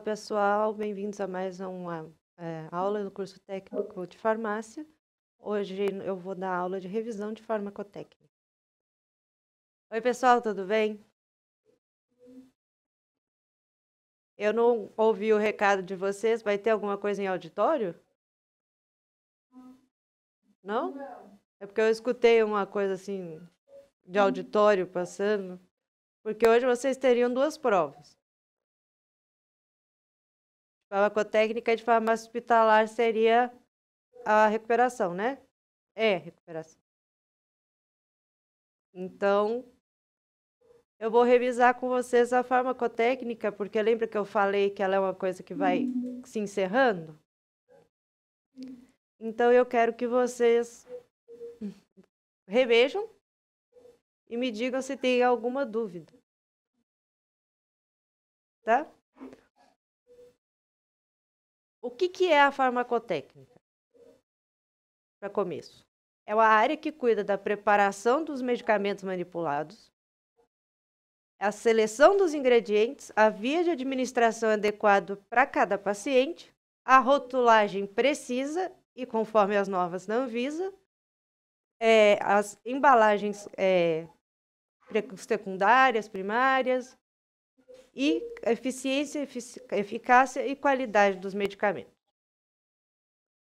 pessoal, bem-vindos a mais uma aula do curso técnico de farmácia. Hoje eu vou dar aula de revisão de farmacotécnica. Oi, pessoal, tudo bem? Eu não ouvi o recado de vocês, vai ter alguma coisa em auditório? Não? É porque eu escutei uma coisa assim de auditório passando, porque hoje vocês teriam duas provas. Farmacotécnica de farmácia hospitalar seria a recuperação, né? É, recuperação. Então, eu vou revisar com vocês a farmacotécnica, porque lembra que eu falei que ela é uma coisa que vai se encerrando? Então, eu quero que vocês revejam e me digam se tem alguma dúvida. Tá? O que é a farmacotécnica? Para começo. É uma área que cuida da preparação dos medicamentos manipulados, a seleção dos ingredientes, a via de administração adequada para cada paciente, a rotulagem precisa e conforme as normas da Anvisa, as embalagens secundárias, primárias e eficiência, eficácia e qualidade dos medicamentos.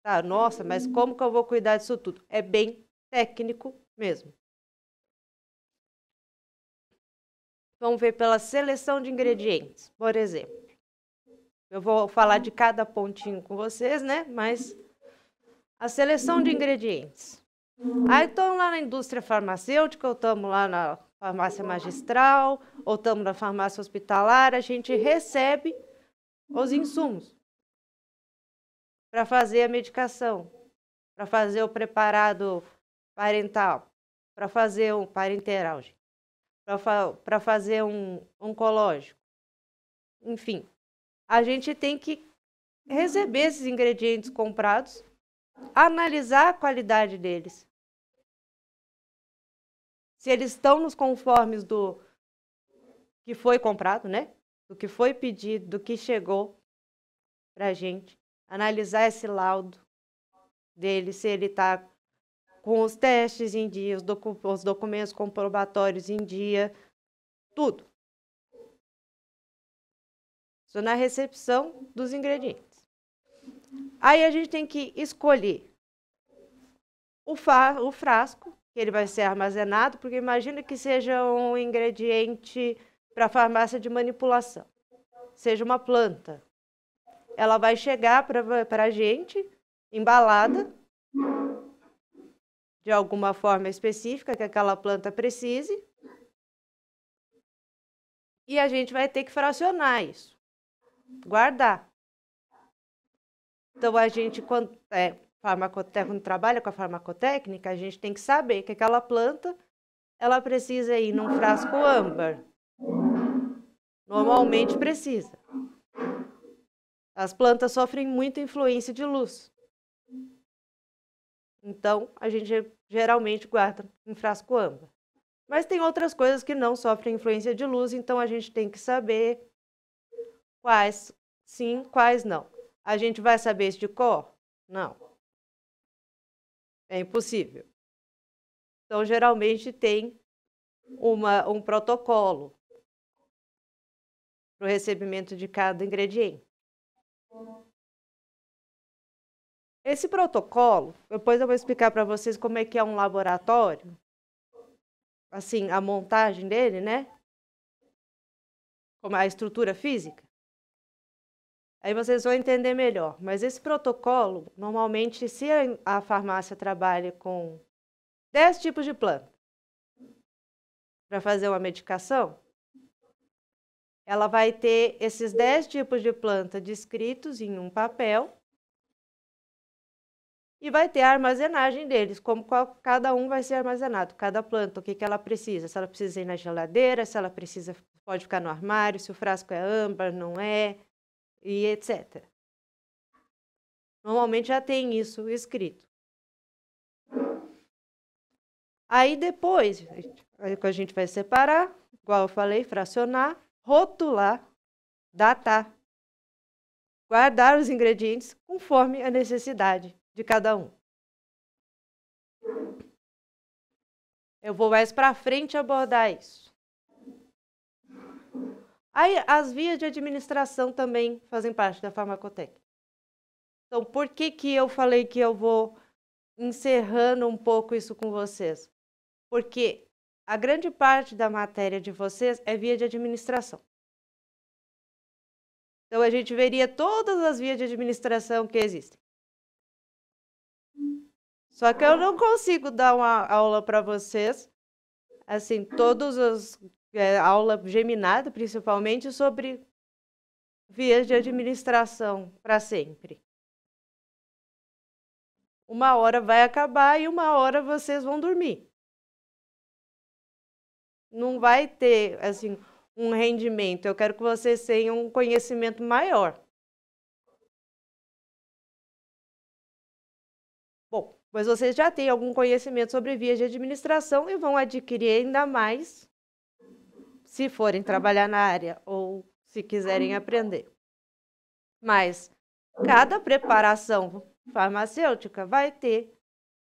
Tá, nossa, mas como que eu vou cuidar disso tudo? É bem técnico mesmo. Vamos ver pela seleção de ingredientes, por exemplo. Eu vou falar de cada pontinho com vocês, né? Mas a seleção de ingredientes. Aí estamos lá na indústria farmacêutica, ou estamos lá na farmácia magistral, ou estamos na farmácia hospitalar, a gente recebe os insumos para fazer a medicação, para fazer o preparado parental, para fazer um parenteral, para fazer um oncológico. Enfim, a gente tem que receber esses ingredientes comprados, analisar a qualidade deles. Se eles estão nos conformes do que foi comprado, né? Do que foi pedido, do que chegou para a gente. Analisar esse laudo dele, se ele está com os testes em dia, os documentos comprobatórios em dia, tudo. Isso na recepção dos ingredientes. Aí a gente tem que escolher o frasco, que ele vai ser armazenado, porque imagina que seja um ingrediente para farmácia de manipulação, seja uma planta. Ela vai chegar para a gente embalada de alguma forma específica que aquela planta precise e a gente vai ter que fracionar isso, guardar. Então, a gente, quando trabalha com a farmacotécnica, a gente tem que saber que aquela planta ela precisa ir num frasco âmbar. Normalmente precisa. As plantas sofrem muita influência de luz. Então, a gente geralmente guarda em frasco âmbar. Mas tem outras coisas que não sofrem influência de luz, então a gente tem que saber quais sim, quais não. A gente vai saber isso de cor? Não. É impossível. Então, geralmente tem um protocolo para o recebimento de cada ingrediente. Esse protocolo, depois eu vou explicar para vocês como é que é um laboratório, assim, a montagem dele, né? Como a estrutura física. Aí vocês vão entender melhor. Mas esse protocolo, normalmente, se a farmácia trabalha com 10 tipos de planta para fazer uma medicação, ela vai ter esses 10 tipos de planta descritos em um papel e vai ter a armazenagem deles, como cada um vai ser armazenado, cada planta, o que ela precisa, se ela precisa ir na geladeira, se ela precisa, pode ficar no armário, se o frasco é âmbar, não é, e etc. Normalmente já tem isso escrito. Aí depois, a gente vai separar, igual eu falei, fracionar, rotular, datar. guardar os ingredientes conforme a necessidade de cada um. Eu vou mais para frente abordar isso. Aí, as vias de administração também fazem parte da farmacotécnica. Então, por que eu falei que eu vou encerrando um pouco isso com vocês? Porque a grande parte da matéria de vocês é via de administração. Então, a gente veria todas as vias de administração que existem. Só que eu não consigo dar uma aula para vocês, assim, todas as aula geminada, principalmente, sobre vias de administração para sempre. Uma hora vai acabar e uma hora vocês vão dormir. Não vai ter, assim, um rendimento. Eu quero que vocês tenham um conhecimento maior. Bom, mas vocês já têm algum conhecimento sobre vias de administração e vão adquirir ainda mais se forem trabalhar na área ou se quiserem aprender. Mas cada preparação farmacêutica vai ter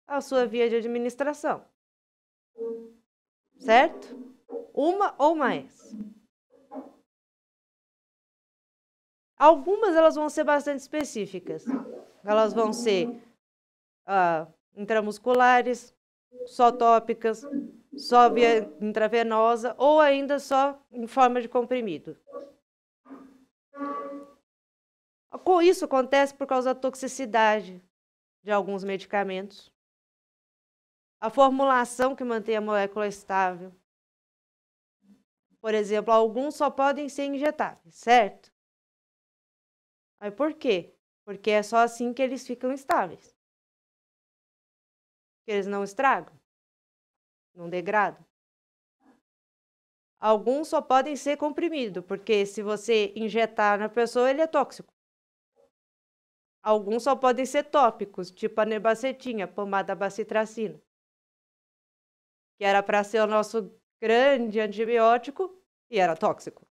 a sua via de administração. Certo? Uma ou mais. Algumas elas vão ser bastante específicas. Elas vão ser intramusculares, só tópicas, só via intravenosa ou ainda só em forma de comprimido. Isso acontece por causa da toxicidade de alguns medicamentos. A formulação que mantém a molécula estável. Por exemplo, alguns só podem ser injetáveis, certo? Aí por quê? Porque é só assim que eles ficam estáveis. Que eles não estragam, não degradam. Alguns só podem ser comprimidos, porque se você injetar na pessoa, ele é tóxico. Alguns só podem ser tópicos, tipo a nebacetina, a pomada bacitracina, que era para ser o nosso grande antibiótico e era tóxico.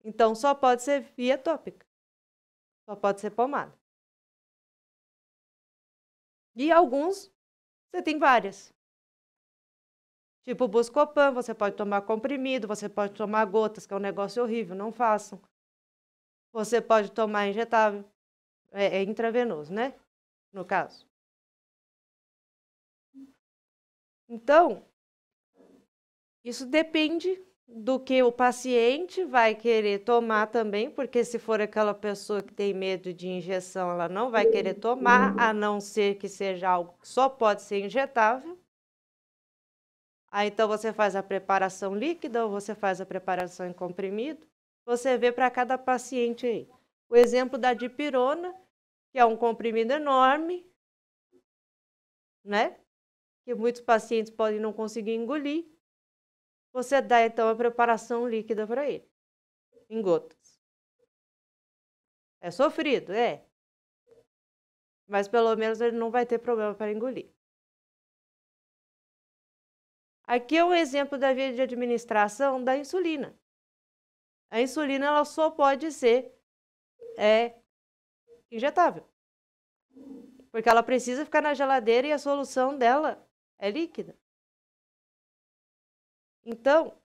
Então, só pode ser via tópica. Só pode ser pomada. E alguns, você tem várias. Tipo o Buscopan, você pode tomar comprimido, você pode tomar gotas, que é um negócio horrível, não façam. Você pode tomar injetável, é intravenoso, né? No caso. Então, isso depende do que o paciente vai querer tomar também, porque se for aquela pessoa que tem medo de injeção, ela não vai querer tomar, a não ser que seja algo que só pode ser injetável. Aí, então, você faz a preparação líquida ou você faz a preparação em comprimido. Você vê para cada paciente aí. O exemplo da dipirona, que é um comprimido enorme, né? Que muitos pacientes podem não conseguir engolir. Você dá, então, a preparação líquida para ele, em gotas. É sofrido, é. Mas, pelo menos, ele não vai ter problema para engolir. Aqui é um exemplo da via de administração da insulina. A insulina ela só pode ser injetável, porque ela precisa ficar na geladeira e a solução dela é líquida. Então,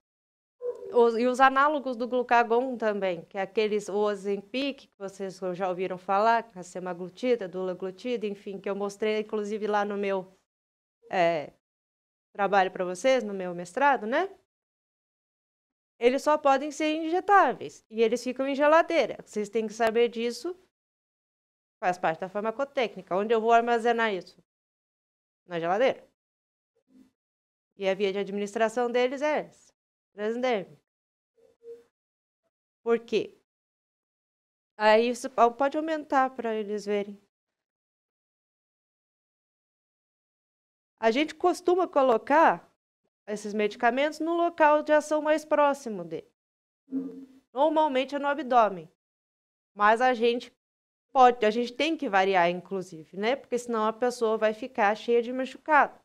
e os análogos do glucagon também, que é aqueles, o Ozempic, que vocês já ouviram falar, a semaglutida, dulaglutida, enfim, que eu mostrei inclusive lá no meu trabalho para vocês, no meu mestrado, né? Eles só podem ser injetáveis e eles ficam em geladeira. Vocês têm que saber disso, faz parte da farmacotécnica. Onde eu vou armazenar isso? Na geladeira. E a via de administração deles é essa, transdérmica. Por quê? Aí isso pode aumentar para eles verem. A gente costuma colocar esses medicamentos no local de ação mais próximo dele. Normalmente é no abdômen. Mas a gente tem que variar, inclusive, né? Porque senão a pessoa vai ficar cheia de machucado.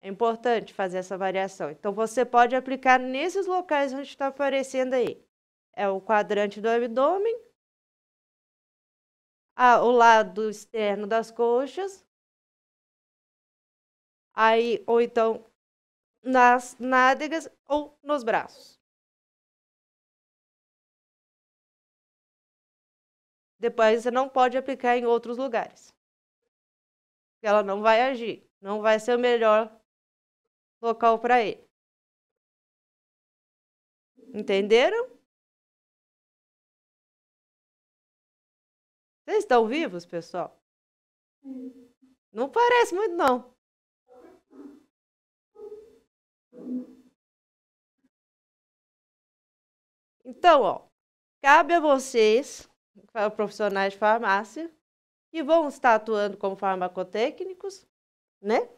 É importante fazer essa variação. Então, você pode aplicar nesses locais onde está aparecendo aí. é o quadrante do abdômen, o lado externo das coxas, aí, ou então nas nádegas ou nos braços. Depois você não pode aplicar em outros lugares. Ela não vai agir, não vai ser o melhor local para ele. Entenderam? Vocês estão vivos, pessoal? Não parece muito, não. Então, ó, cabe a vocês, profissionais de farmácia, que vão estar atuando como farmacotécnicos, né?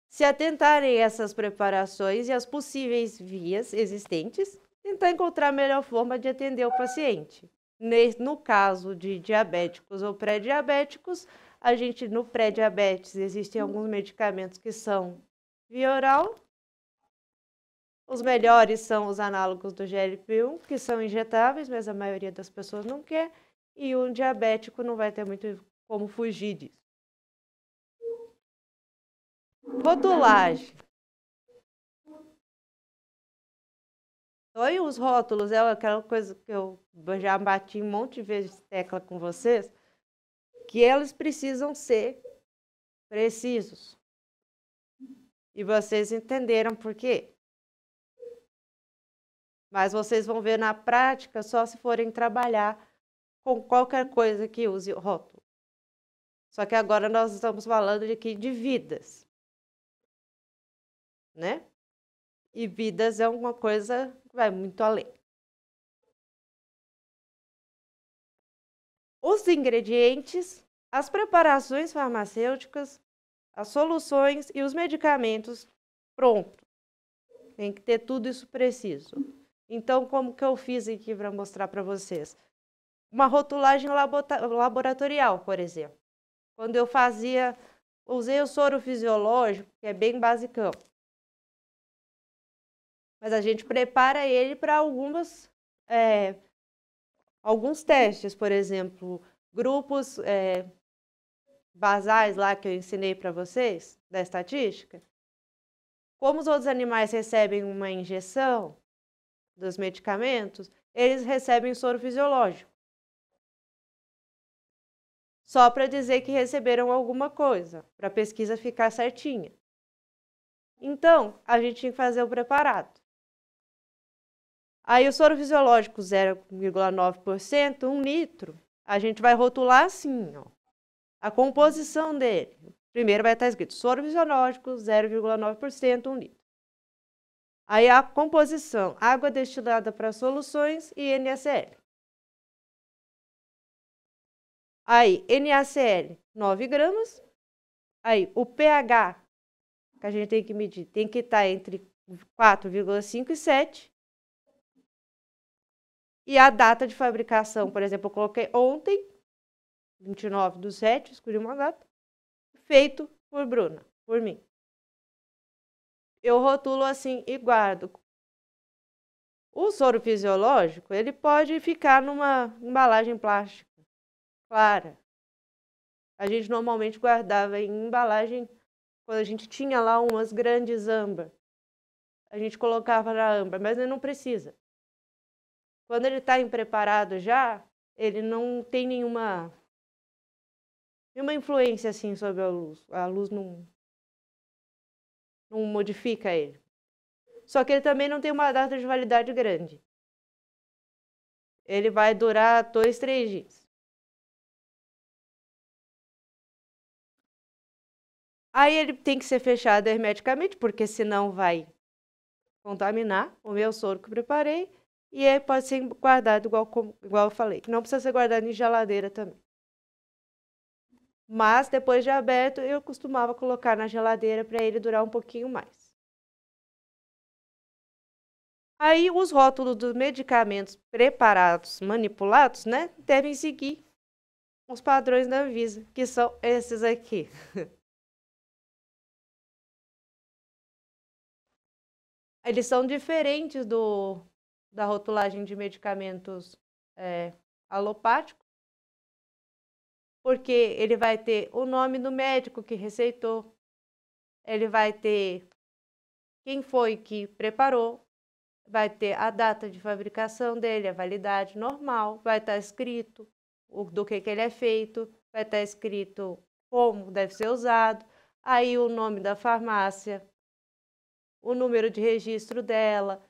Se atentarem a essas preparações e as possíveis vias existentes, tentar encontrar a melhor forma de atender o paciente. No caso de diabéticos ou pré-diabéticos, no pré-diabetes existem alguns medicamentos que são via oral. Os melhores são os análogos do GLP-1, que são injetáveis, mas a maioria das pessoas não quer. E um diabético não vai ter muito como fugir disso. Rotulagem. Os rótulos é aquela coisa que eu já bati um monte de vezes de tecla com vocês, que eles precisam ser precisos. E vocês entenderam por quê? Mas vocês vão ver na prática só se forem trabalhar com qualquer coisa que use rótulo. Só que agora nós estamos falando aqui de vidas, né? E vidas é uma coisa que vai muito além. Os ingredientes, as preparações farmacêuticas, as soluções e os medicamentos, pronto. Tem que ter tudo isso preciso. Então, como que eu fiz aqui para mostrar para vocês? Uma rotulagem laboratorial, por exemplo. Quando eu usei o soro fisiológico, que é bem basicão. Mas a gente prepara ele para alguns testes, por exemplo, grupos basais lá que eu ensinei para vocês, da estatística. Como os outros animais recebem uma injeção dos medicamentos, eles recebem soro fisiológico. Só para dizer que receberam alguma coisa, para a pesquisa ficar certinha. Então, a gente tinha que fazer o preparado. Aí o soro fisiológico 0,9%, 1 litro, a gente vai rotular assim, ó, a composição dele. Primeiro vai estar escrito soro fisiológico 0,9%, 1 litro. Aí a composição, água destilada para soluções e NaCl. Aí, NaCl, 9 gramas. Aí, o pH, que a gente tem que medir, tem que estar entre 4,5 e 7. E a data de fabricação, por exemplo, eu coloquei ontem, 29/7, escolhi uma data, feito por Bruna, por mim. Eu rotulo assim e guardo. O soro fisiológico, ele pode ficar numa embalagem plástica clara. A gente normalmente guardava em embalagem, quando a gente tinha lá umas grandes âmbar. A gente colocava na âmbar, mas ele não precisa. Quando ele está preparado já, ele não tem nenhuma influência assim sobre a luz. A luz não modifica ele. Só que ele também não tem uma data de validade grande. Ele vai durar 2, 3 dias. Aí ele tem que ser fechado hermeticamente, porque senão vai contaminar o meu soro que eu preparei. E aí pode ser guardado igual eu falei. Não precisa ser guardado em geladeira também. Mas depois de aberto, eu costumava colocar na geladeira para ele durar um pouquinho mais. Aí os rótulos dos medicamentos preparados, manipulados, né, devem seguir os padrões da Anvisa, que são esses aqui. Eles são diferentes da rotulagem de medicamentos alopáticos, porque ele vai ter o nome do médico que receitou, ele vai ter quem foi que preparou, vai ter a data de fabricação dele, a validade normal, vai estar escrito do que ele é feito, vai estar escrito como deve ser usado, aí o nome da farmácia, o número de registro dela,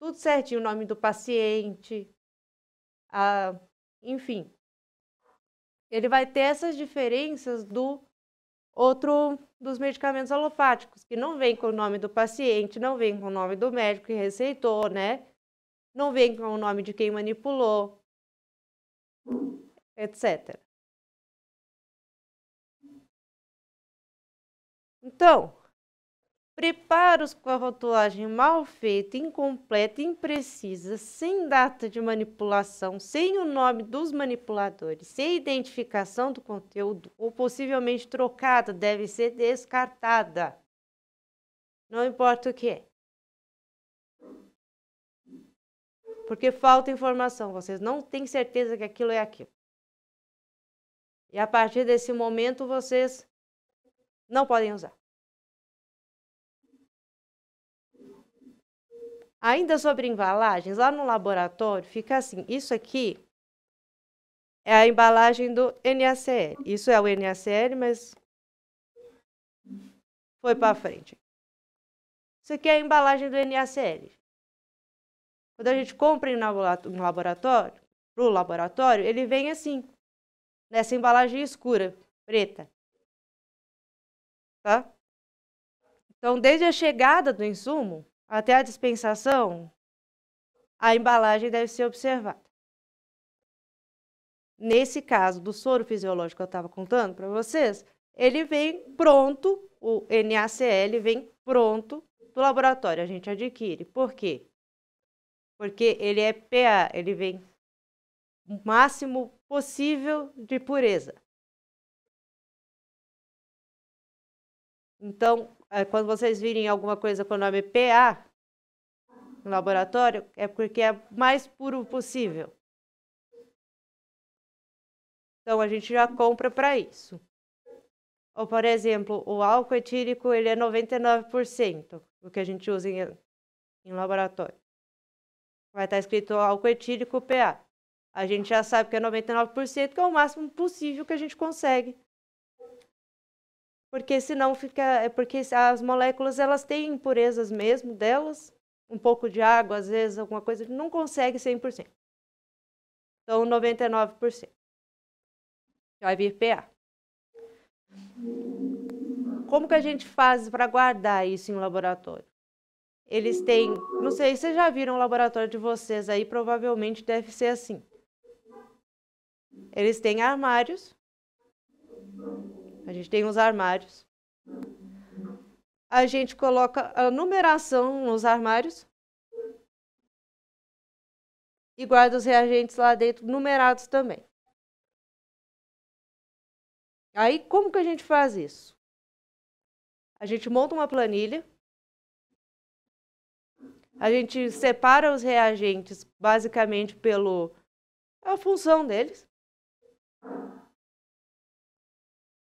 tudo certinho, o nome do paciente, enfim. Ele vai ter essas diferenças dos medicamentos alopáticos, que não vem com o nome do paciente, não vem com o nome do médico que receitou, né? Não vem com o nome de quem manipulou, etc. Então, preparos com a rotulagem mal feita, incompleta, imprecisa, sem data de manipulação, sem o nome dos manipuladores, sem identificação do conteúdo ou possivelmente trocada, deve ser descartada. Não importa o que é. Porque falta informação, vocês não têm certeza que aquilo é aquilo. E a partir desse momento, vocês não podem usar. Ainda sobre embalagens, lá no laboratório fica assim, isso aqui é a embalagem do NaCl. Isso é o NaCl, mas foi para frente. Isso aqui é a embalagem do NaCl. Quando a gente compra no laboratório, pro laboratório, ele vem assim, nessa embalagem escura, preta. Tá? Então, desde a chegada do insumo até a dispensação, a embalagem deve ser observada. Nesse caso do soro fisiológico que eu estava contando para vocês, ele vem pronto, o NaCl vem pronto do laboratório, a gente adquire. Por quê? Porque ele é PA, ele vem o máximo possível de pureza. Então, quando vocês virem alguma coisa com o nome PA no laboratório, é porque é o mais puro possível. Então, a gente já compra para isso. Ou, por exemplo, o álcool etílico, ele é 99%, o que a gente usa em laboratório. Vai estar escrito álcool etílico PA. A gente já sabe que é 99%, que é o máximo possível que a gente consegue. Porque senão fica... Porque as moléculas, elas têm impurezas mesmo delas. Um pouco de água, às vezes, alguma coisa, não consegue 100%. Então, 99%. Vai vir PA. Como que a gente faz para guardar isso em laboratório? Eles têm... Não sei, vocês já viram o laboratório de vocês aí? Provavelmente deve ser assim. Eles têm armários. A gente tem os armários. A gente coloca a numeração nos armários. E guarda os reagentes lá dentro, numerados também. Aí, como que a gente faz isso? A gente monta uma planilha. A gente separa os reagentes basicamente a função deles.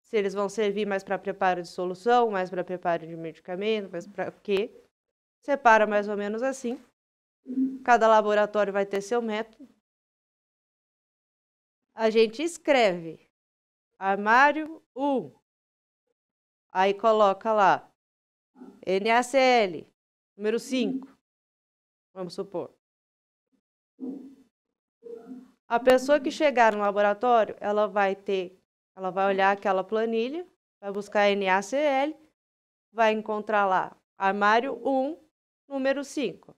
Se eles vão servir mais para preparo de solução, mais para preparo de medicamento, mais para quê? Separa mais ou menos assim. Cada laboratório vai ter seu método. A gente escreve armário 1. Aí coloca lá NaCl, número 5. Vamos supor. A pessoa que chegar no laboratório, ela vai olhar aquela planilha, vai buscar NaCl, vai encontrar lá armário 1, número 5.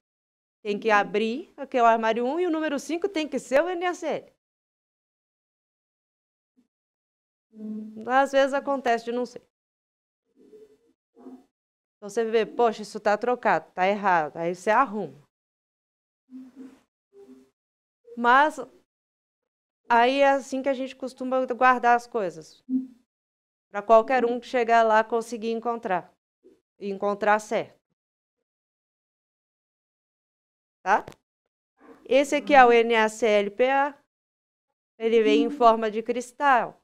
Tem que abrir aqui é o armário 1 e o número 5 tem que ser o NaCl. Às vezes acontece de não ser. Então você vê, poxa, isso está trocado, está errado. Aí você arruma. Mas aí é assim que a gente costuma guardar as coisas. Para qualquer um que chegar lá conseguir encontrar. E encontrar certo. Tá? Esse aqui é o NaClPa. Ele vem em forma de cristal.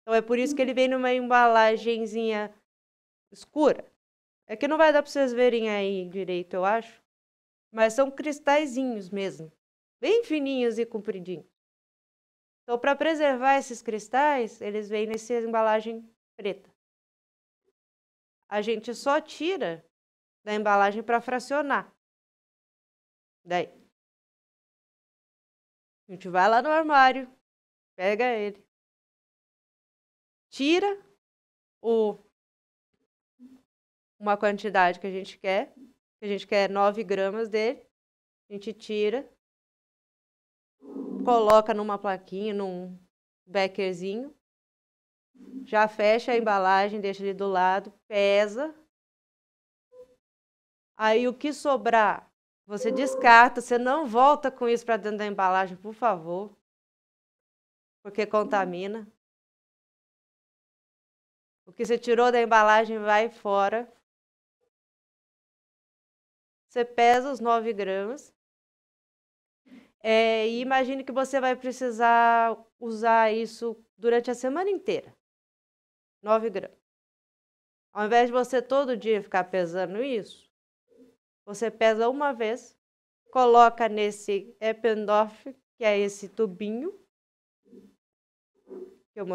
Então, é por isso que ele vem numa embalagenzinha escura. É que não vai dar para vocês verem aí direito, eu acho. Mas são cristalzinhos mesmo. Bem fininhos e compridinhos. Então, para preservar esses cristais, eles vêm nessa embalagem preta. A gente só tira da embalagem para fracionar. Daí, a gente vai lá no armário, pega ele, tira uma quantidade que a gente quer 9 gramas dele, a gente tira, coloca numa plaquinha, num beckerzinho, já fecha a embalagem, deixa ele do lado, pesa. Aí o que sobrar, você descarta, você não volta com isso para dentro da embalagem, por favor, porque contamina. O que você tirou da embalagem vai fora. Você pesa os 9 gramas. E imagine que você vai precisar usar isso durante a semana inteira. 9 gramas. Ao invés de você todo dia ficar pesando isso, você pesa uma vez, coloca nesse Eppendorf, que é esse tubinho que eu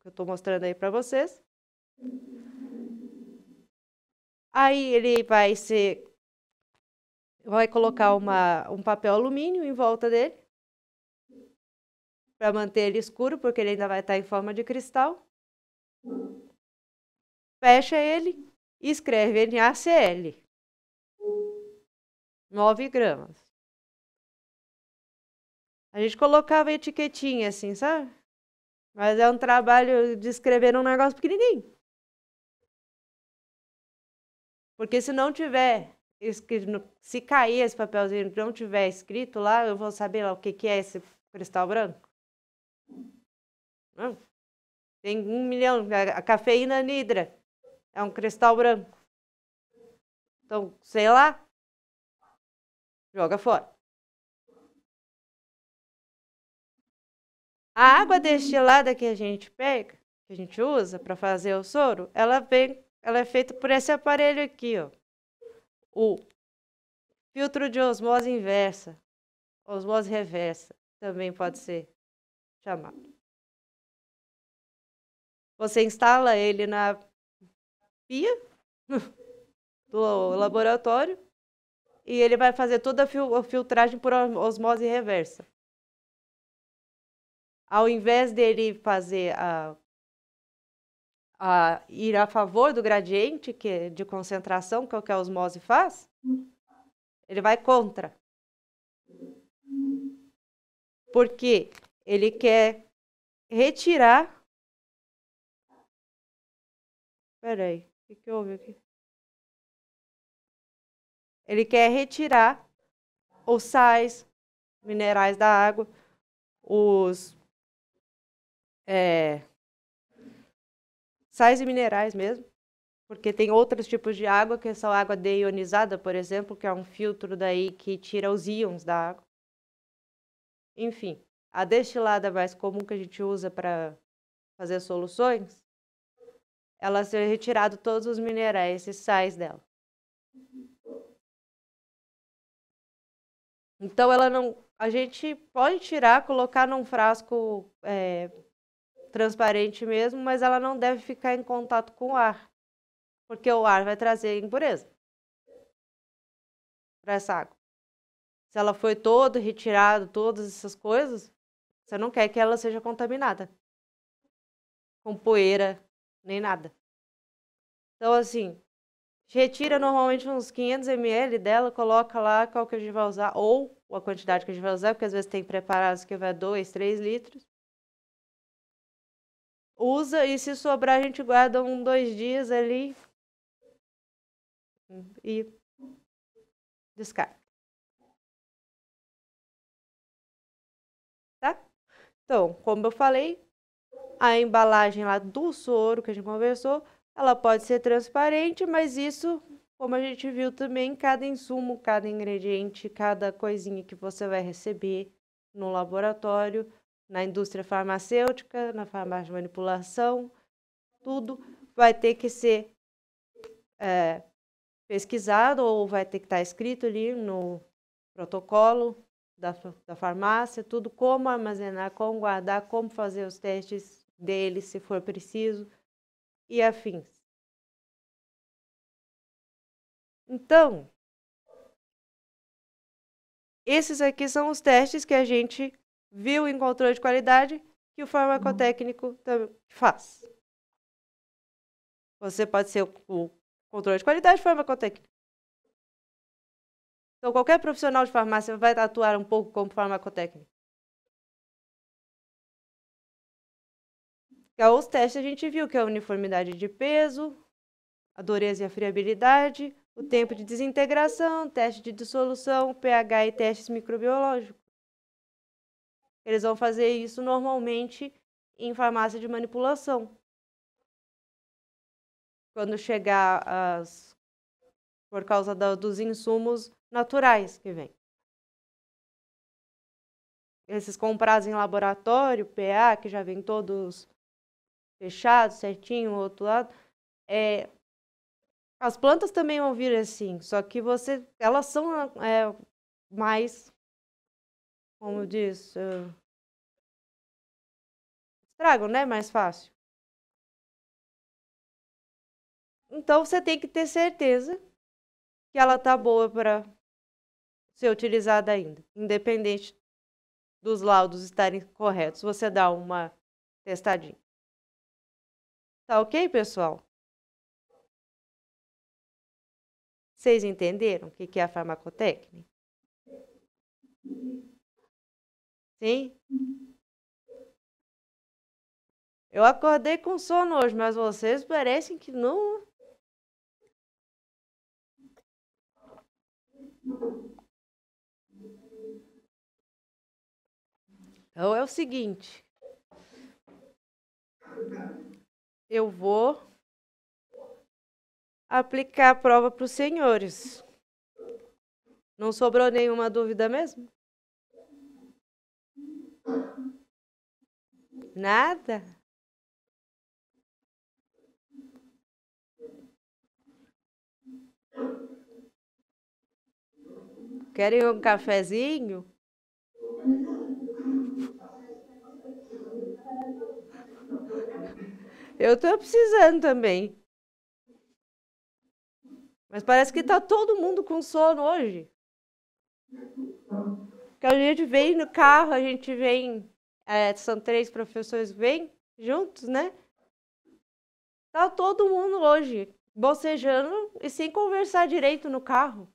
estou mostrando aí para vocês. Aí ele vai colocar um papel alumínio em volta dele para manter ele escuro, porque ele ainda vai estar em forma de cristal. Fecha ele e escreve NaCl. 9 gramas. A gente colocava etiquetinha assim, sabe? Mas é um trabalho de escrever um negócio pequenininho. Porque se não tiver escrito, se cair esse papelzinho e não tiver escrito lá, eu vou saber lá o que é esse cristal branco. Não. Tem 1 milhão, a cafeína anidra é um cristal branco. Então, sei lá, joga fora. A água destilada que a gente pega, que a gente usa para fazer o soro, ela é feita por esse aparelho aqui, ó. O filtro de osmose inversa, osmose reversa, também pode ser chamado. Você instala ele na pia do laboratório e ele vai fazer toda a filtragem por osmose reversa. Ao invés dele fazer ir a favor do gradiente de concentração, que é o que a osmose faz, ele vai contra. Porque ele quer retirar... Peraí, o que houve aqui? Ele quer retirar os sais, minerais da água, os sais e minerais mesmo, porque tem outros tipos de água, que são água deionizada, por exemplo, que é um filtro daí que tira os íons da água. Enfim, a destilada mais comum que a gente usa para fazer soluções, ela ser retirado todos os minerais e sais dela. Então a gente pode tirar, colocar num frasco transparente mesmo, mas ela não deve ficar em contato com o ar, porque o ar vai trazer impureza para essa água. Se ela foi toda retirada, todas essas coisas, você não quer que ela seja contaminada com poeira nem nada. Então, assim, retira normalmente uns 500 ml dela, coloca lá qual que a gente vai usar, ou a quantidade que a gente vai usar, porque às vezes tem preparados que vai 2, 3 litros. Usa e se sobrar a gente guarda 1, 2 dias ali e descarta. Tá? Então, como eu falei, a embalagem lá do soro que a gente conversou, ela pode ser transparente, mas isso como a gente viu também, cada insumo, cada ingrediente, cada coisinha que você vai receber no laboratório, na indústria farmacêutica, na farmácia de manipulação, tudo vai ter que ser pesquisado ou vai ter que estar escrito ali no protocolo da farmácia, tudo como armazenar, como guardar, como fazer os testes dele, se for preciso, e afins. Então, esses aqui são os testes que a gente viu em controle de qualidade que o farmacotécnico faz. Você pode ser o controle de qualidade farmacotécnico. Então, qualquer profissional de farmácia vai atuar um pouco como farmacotécnico. Os testes a gente viu que é a uniformidade de peso, a dureza e a friabilidade, o tempo de desintegração, teste de dissolução, pH e testes microbiológicos. Eles vão fazer isso normalmente em farmácia de manipulação. Quando chegar por causa dos insumos naturais que vem. Esses comprados em laboratório, PA, que já vem todos fechados, certinho, o outro lado, as plantas também vão vir assim, só que elas são mais, como diz, estragam, né? Mais fácil. Então, você tem que ter certeza que ela tá boa para ser utilizada ainda, independente dos laudos estarem corretos. Você dá uma testadinha. Tá ok, pessoal? Vocês entenderam o que é a farmacotécnica? Sim? Eu acordei com sono hoje, mas vocês parecem que não. Então é o seguinte. Eu vou aplicar a prova para os senhores. Não sobrou nenhuma dúvida mesmo? Nada? Querem um cafezinho? Eu tô precisando também. Mas parece que tá todo mundo com sono hoje. Que a gente vem no carro, a gente vem. São 3 professores que vêm juntos, né? Tá todo mundo hoje bocejando e sem conversar direito no carro.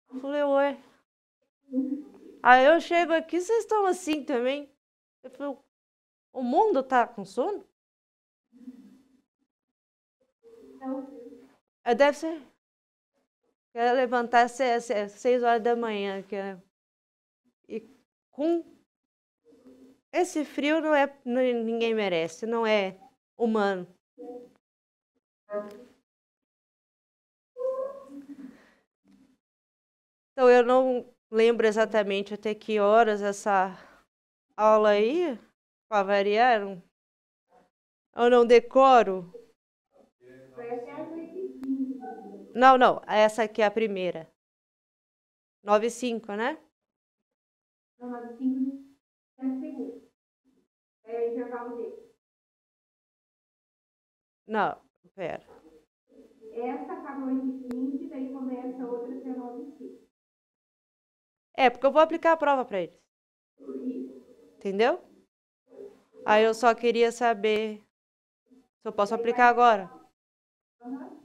Eu falei, ué. Aí eu chego aqui, vocês estão assim também? Eu falei, o mundo tá com sono? Deve ser. Quer levantar às 6 horas da manhã. E com esse frio ninguém merece, não é humano. Então eu não lembro exatamente até que horas essa aula aí, para variar. Eu não decoro. Não, essa aqui é a primeira. 9h05, né? Não, 9h05 é a segunda. É o intervalo dele. Não, pera. Essa acaba 8h15, daí começa a outra até 9h05. Porque eu vou aplicar a prova para eles. Entendeu? Aí eu só queria saber se eu posso aplicar agora. Uhum.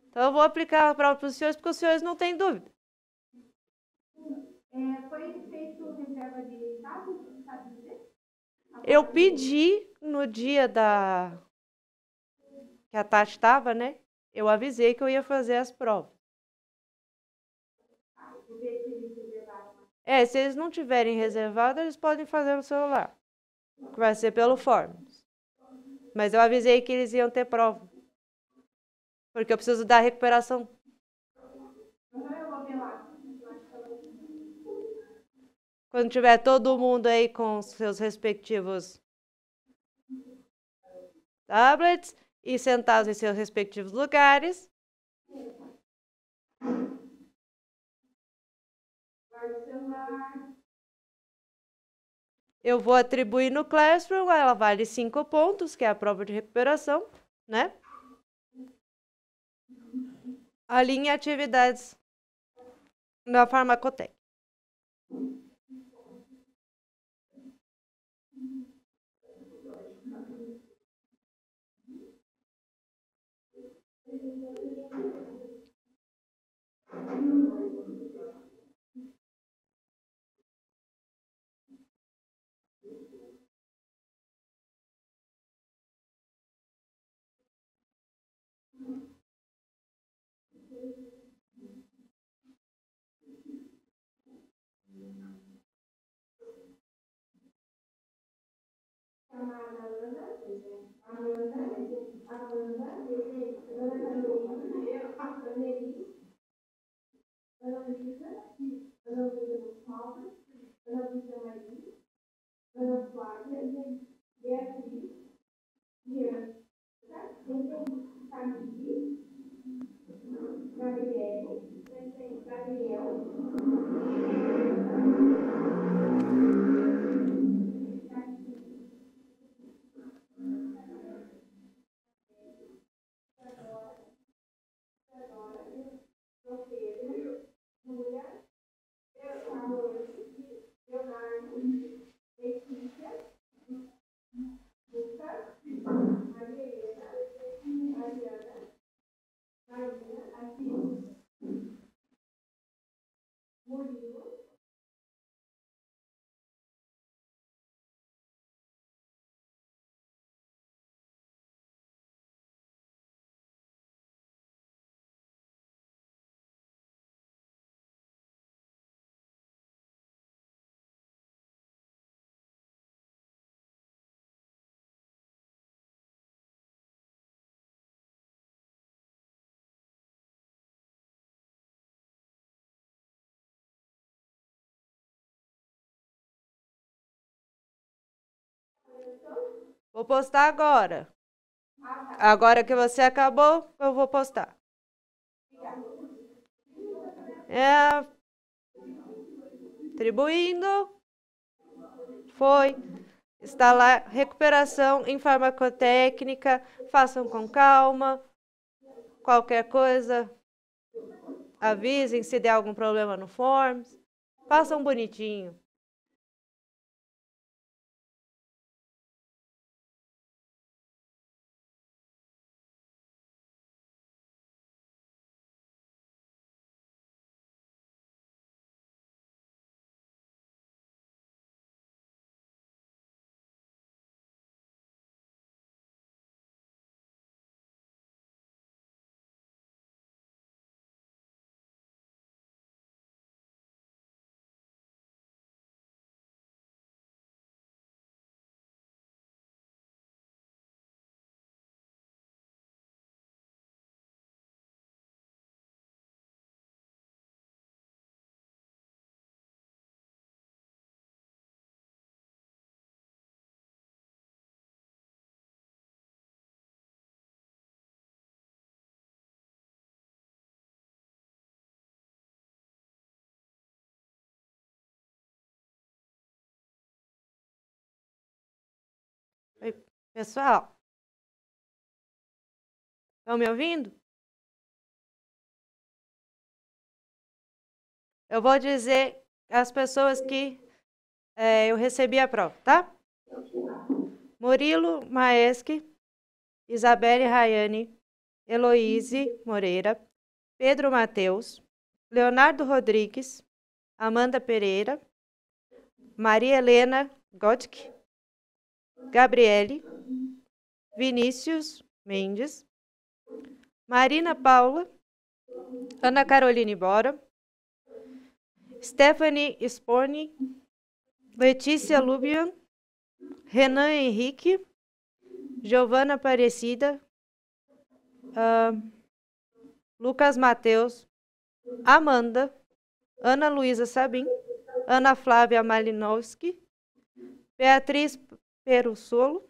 Então eu vou aplicar a prova para os senhores, porque os senhores não têm dúvida. Foi feito reserva de sábado, sabe dizer? Eu pedi no dia que a Tati estava, né? Eu avisei que eu ia fazer as provas. Se eles não tiverem reservado, eles podem fazer no celular. Que vai ser pelo Forms. Mas eu avisei que eles iam ter prova. Porque eu preciso da recuperação Quando tiver todo mundo aí com seus respectivos tablets e sentados em seus respectivos lugares. Eu vou atribuir no Classroom, ela vale 5 pontos, que é a prova de recuperação, né? Alinhe atividades na Farmacoteca. Vou postar agora. Agora que você acabou, eu vou postar. Atribuindo. Foi. Está lá, recuperação em farmacotécnica. Façam com calma. Qualquer coisa, avisem se der algum problema no Forms. Façam bonitinho. Oi, pessoal, estão me ouvindo? Eu vou dizer as pessoas que eu recebi a prova, tá? Murilo Maeschi, Isabelle Rayane, Heloíse Moreira, Pedro Mateus, Leonardo Rodrigues, Amanda Pereira, Maria Helena Gotke, Gabriele, Vinícius Mendes, Marina Paula, Ana Caroline Bora, Stephanie Sporni, Letícia Lubian, Renan Henrique, Giovana Aparecida, Lucas Mateus, Amanda, Ana Luísa Sabim, Ana Flávia Malinowski, Beatriz Perussolo,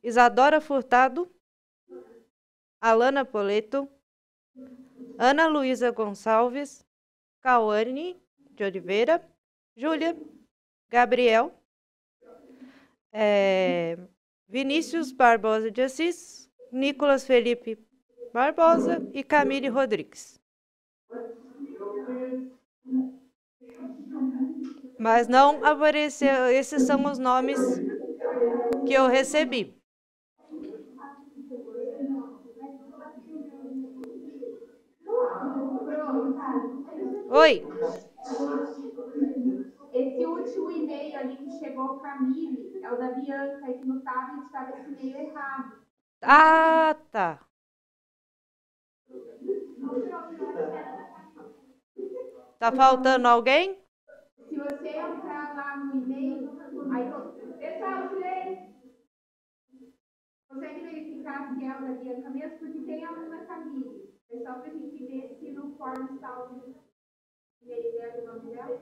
Isadora Furtado, Alana Poleto, Ana Luísa Gonçalves, Cauane de Oliveira, Júlia, Gabriel, Vinícius Barbosa de Assis, Nicolas Felipe Barbosa e Camille Rodrigues. Mas não apareceu, esses são os nomes que eu recebi. Oi. Esse último e-mail ali que chegou para mim é o da Bianca, e que no tablet estava esse e-mail errado. Ah, tá. Tá faltando alguém? Se você entrar lá no e-mail, aí pessoal, silêncio! Consegue verificar se é o da Bianca mesmo? Porque tem a Ana Camille. É só para a gente ver se no form está o e-mail dela e o nome dela.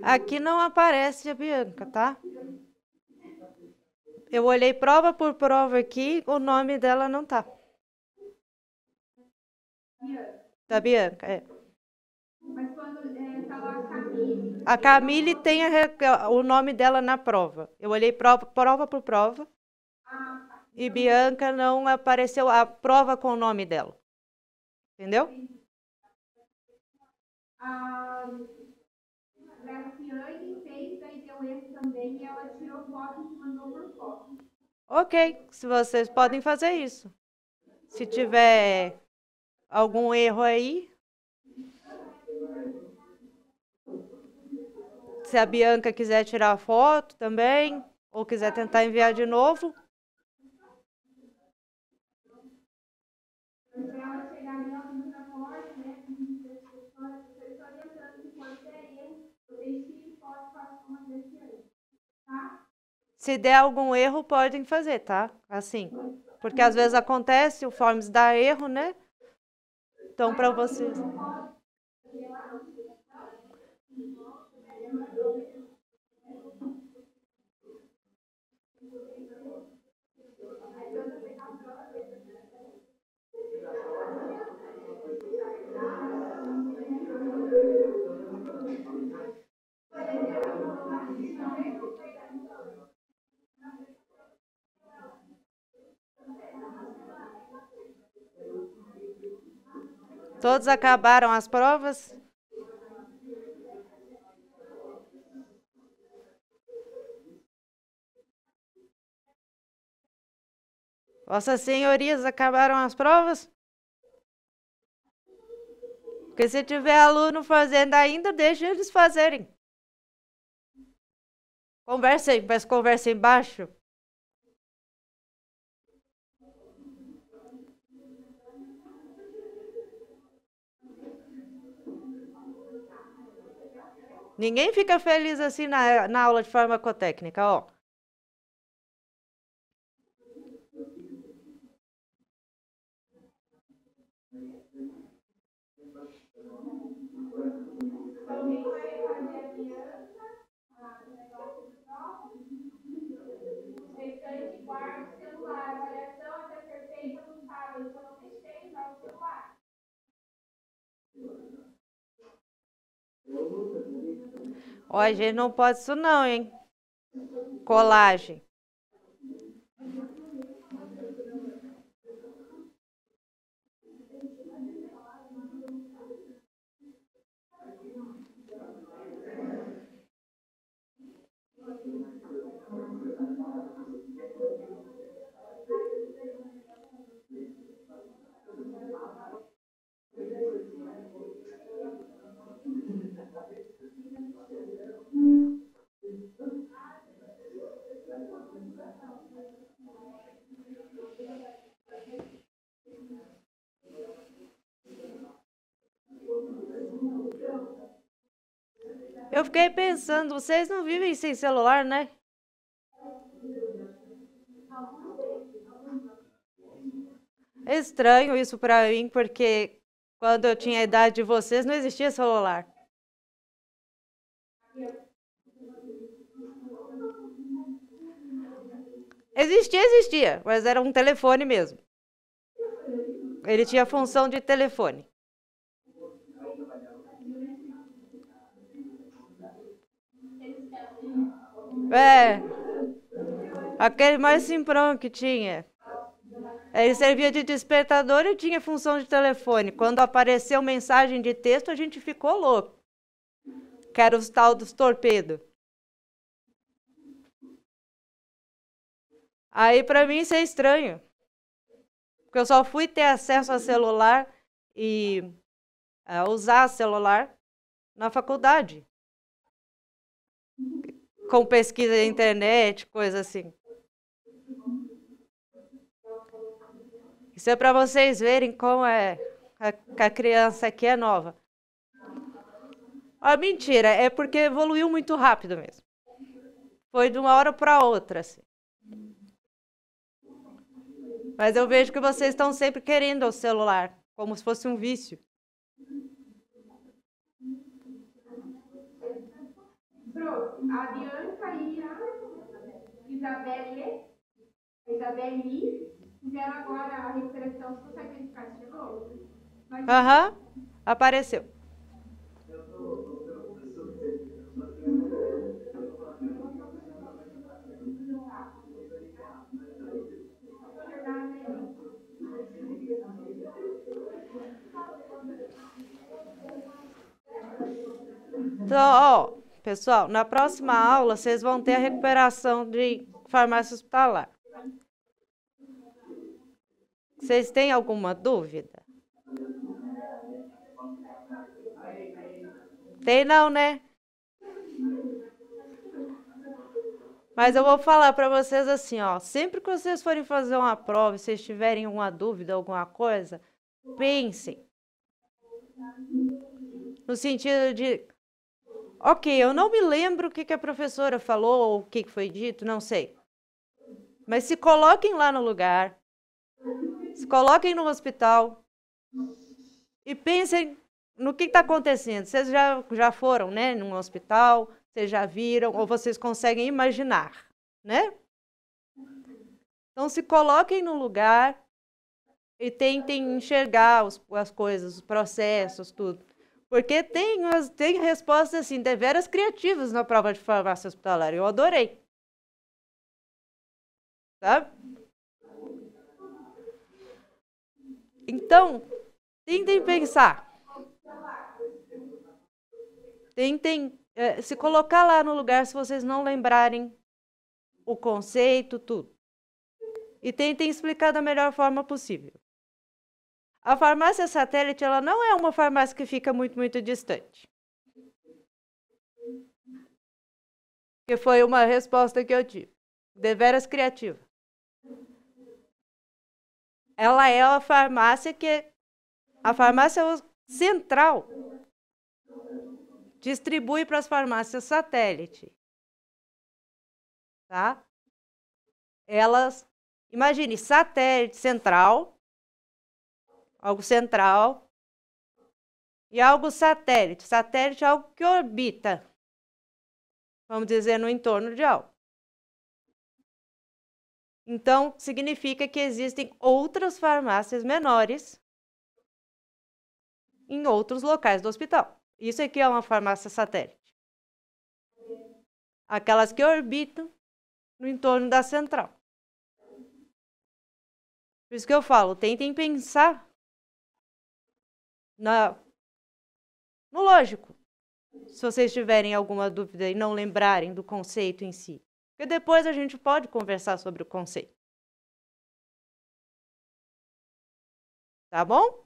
Aqui não aparece a Bianca, tá? Eu olhei prova por prova aqui, o nome dela não tá. Da Bianca, é. Mas quando está lá a Camille... A Camille tem o nome dela na prova. Eu olhei prova por prova. E Bianca não apareceu a prova com o nome dela. Entendeu? A Graciane fez, daí deu erro também, e ela tirou foto e mandou por foto. Ok, se vocês podem fazer isso. Se tiver algum erro aí, se a Bianca quiser tirar a foto também, ou quiser tentar enviar de novo. Para ela chegar ali, ela tem que porta, né? Estou orientando que pode ter erro, eu deixei foto para uma Graciane, tá? Se der algum erro, podem fazer, tá? Assim. Porque às vezes acontece, o Forms dá erro, né? Então, para vocês. Todos acabaram as provas? Vossas senhorias acabaram as provas? Porque se tiver aluno fazendo ainda, deixa eles fazerem. Conversem, mas conversem baixo. Ninguém fica feliz assim na aula de farmacotécnica, ó. Restante guarda o celular. A avaliação até ser feita no sábado, então não deixei de usar o celular. Ó, a gente não pode isso não, hein? Colagem. Eu fiquei pensando, vocês não vivem sem celular, né? É estranho isso pra mim, porque quando eu tinha a idade de vocês, não existia celular. Existia, mas era um telefone mesmo. Ele tinha função de telefone. É. Aquele mais simprão que tinha. Ele servia de despertador e tinha função de telefone. Quando apareceu mensagem de texto, a gente ficou louco. Que era os tal dos torpedos. Aí para mim isso é estranho. Porque eu só fui ter acesso a celular e usar celular na faculdade. Com pesquisa na internet, coisa assim. Isso é para vocês verem como é a criança aqui é nova. Mentira, é porque evoluiu muito rápido mesmo. Foi de uma hora para outra, assim. Mas eu vejo que vocês estão sempre querendo o celular, como se fosse um vício. A Bianca e a Isabelle fizeram agora a recuperação. Você consegue verificar se chegou? Aham, apareceu. Então, ó, pessoal, na próxima aula vocês vão ter a recuperação de farmácia hospitalar. Vocês têm alguma dúvida? Tem não, né? Mas eu vou falar para vocês assim, ó, sempre que vocês forem fazer uma prova, e vocês tiverem uma dúvida, alguma coisa, pensem. No sentido de, ok, eu não me lembro o que a professora falou, ou o que foi dito, não sei. Mas se coloquem lá no lugar, se coloquem no hospital e pensem no que está acontecendo. Vocês já foram, né, num hospital, vocês já viram, ou vocês conseguem imaginar, né? Então, se coloquem no lugar e tentem enxergar as coisas, os processos, tudo. Porque tem respostas, assim, deveras criativas na prova de farmácia hospitalar. Eu adorei. Sabe? Então, tentem pensar. Tentem se colocar lá no lugar se vocês não lembrarem o conceito, tudo. E tentem explicar da melhor forma possível. A farmácia satélite, ela não é uma farmácia que fica muito, muito distante. Que foi uma resposta que eu tive. Deveras criativa. Ela é a farmácia que... A farmácia central distribui para as farmácias satélite. Tá? Elas... Imagine, satélite central, algo central, e algo satélite. Satélite é algo que orbita, vamos dizer, no entorno de algo. Então, significa que existem outras farmácias menores em outros locais do hospital. Isso aqui é uma farmácia satélite. Aquelas que orbitam no entorno da central. Por isso que eu falo, tentem pensar no lógico. Se vocês tiverem alguma dúvida e não lembrarem do conceito em si. Porque depois a gente pode conversar sobre o conceito. Tá bom?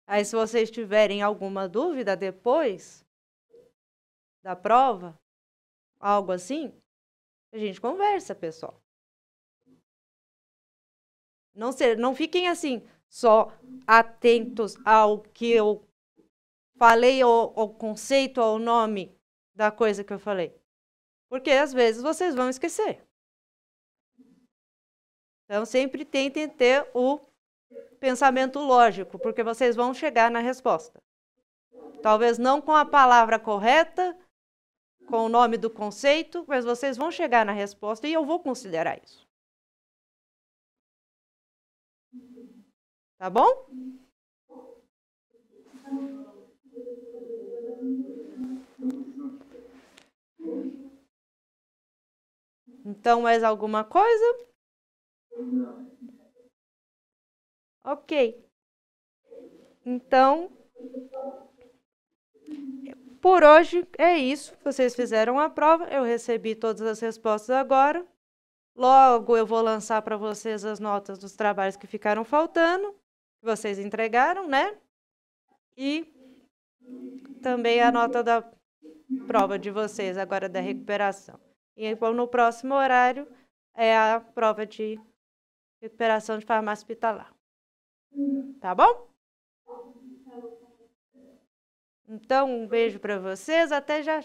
Aí, se vocês tiverem alguma dúvida depois da prova, algo assim, a gente conversa, pessoal. Não fiquem assim, só atentos ao que eu falei, ao conceito, ao nome da coisa que eu falei. Porque às vezes vocês vão esquecer. Então, sempre tentem ter o pensamento lógico, porque vocês vão chegar na resposta. Talvez não com a palavra correta, com o nome do conceito, mas vocês vão chegar na resposta e eu vou considerar isso. Tá bom? Então, mais alguma coisa? Ok. Então, por hoje é isso. Vocês fizeram a prova, eu recebi todas as respostas agora. Logo eu vou lançar para vocês as notas dos trabalhos que ficaram faltando, que vocês entregaram, né? E também a nota da prova de vocês agora da recuperação. E no próximo horário é a prova de recuperação de farmácia hospitalar. Tá bom? Então, um beijo para vocês, até já.